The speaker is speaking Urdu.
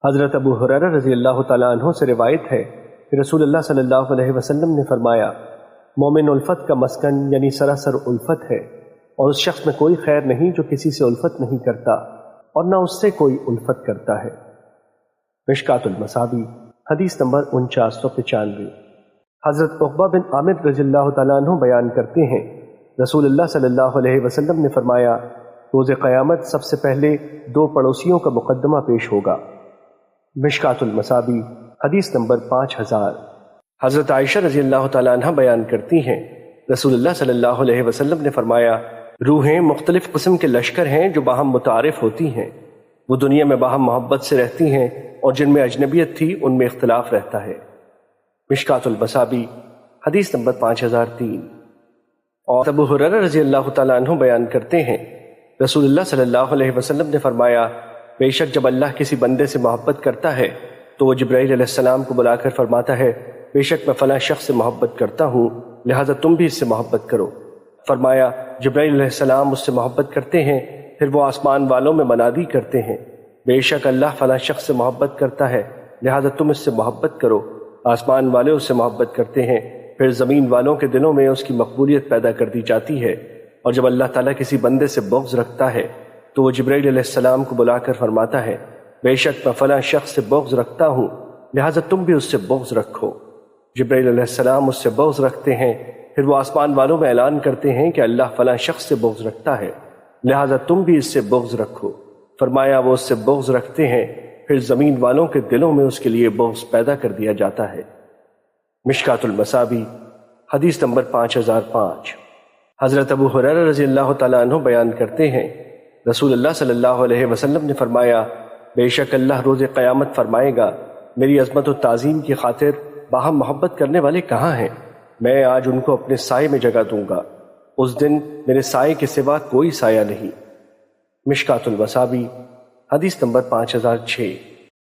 حضرت ابو ہریرہ رضی اللہ تعالیٰ عنہ سے روایت ہے کہ رسول اللہ صلی اللہ علیہ وسلم نے فرمایا، مومن الفت کا مسکن یعنی سراسر الفت ہے، اور اس شخص میں کوئی خیر نہیں جو کسی سے الفت نہیں کرتا اور نہ اس سے کوئی الفت کرتا ہے۔ مشکات المصابیح حدیث نمبر 4995۔ حضرت عقبہ بن عامر رضی اللہ تعالیٰ عنہ بیان کرتے ہیں، رسول اللہ صلی اللہ علیہ وسلم نے فرمایا، روز قیامت سب سے پہلے 2 پڑوسیوں کا مقدمہ پیش ہوگا۔ مشکات المصابیح حدیث نمبر 5000۔ حضرت عائشہ رضی اللہ تعالیٰ عنہ بیان کرتی ہیں، رسول اللہ صلی اللہ علیہ وسلم نے فرمایا، روحیں مختلف قسم کے لشکر ہیں جو باہم متعارف ہوتی ہیں، وہ دنیا میں باہم محبت سے رہتی ہیں، اور جن میں اجنبیت تھی ان میں اختلاف رہتا ہے۔ مشکات المصابیح حدیث نمبر 5003۔ اور ابو ہریرہ رضی اللہ تعالیٰ عنہ بیان کرتے ہیں، رسول اللہ صلی اللہ علیہ وسلم نے فرمایا، بے شک جب اللہ کسی بندے سے محبت کرتا ہے تو وہ جبرائیل علیہ السلام کو بلا کر فرماتا ہے، بے شک میں فلاں شخص سے محبت کرتا ہوں، لہٰذا تم بھی اس سے محبت کرو۔ فرمایا، جبرائیل علیہ السلام اس سے محبت کرتے ہیں، پھر وہ آسمان والوں میں منادی کرتے ہیں، بے شک اللہ فلاں شخص سے محبت کرتا ہے، لہٰذا تم اس سے محبت کرو۔ آسمان والے اس سے محبت کرتے ہیں، پھر زمین والوں کے دلوں میں اس کی مقبولیت پیدا کر دی جاتی ہے، اور جب اللہ تعالیٰ کسی بندے سے بغض رکھتا ہے تو وہ جبرائیل علیہ السلام کو بلا کر فرماتا ہے، بے شک میں فلاں شخص سے بغض رکھتا ہوں، لہٰذا تم بھی اس سے بغض رکھو۔ جبرائیل علیہ السلام اس سے بغض رکھتے ہیں، پھر وہ آسمان والوں میں اعلان کرتے ہیں کہ اللہ فلاں شخص سے بغض رکھتا ہے، لہٰذا تم بھی اس سے بغض رکھو۔ فرمایا، وہ اس سے بغض رکھتے ہیں، پھر زمین والوں کے دلوں میں اس کے لیے بغض پیدا کر دیا جاتا ہے۔ مشکات المصابیح حدیث نمبر 5005۔ حضرت ابو ہریرہ رضی اللہ تعالیٰ عنہ بیان کرتے ہیں، رسول اللہ صلی اللہ علیہ وسلم نے فرمایا، بے شک اللہ روز قیامت فرمائے گا، میری عظمت و تعظیم کی خاطر باہم محبت کرنے والے کہاں ہیں؟ میں آج ان کو اپنے سائے میں جگہ دوں گا، اس دن میرے سائے کے سوا کوئی سایہ نہیں۔ مشکات المصابیح حدیث نمبر 5006۔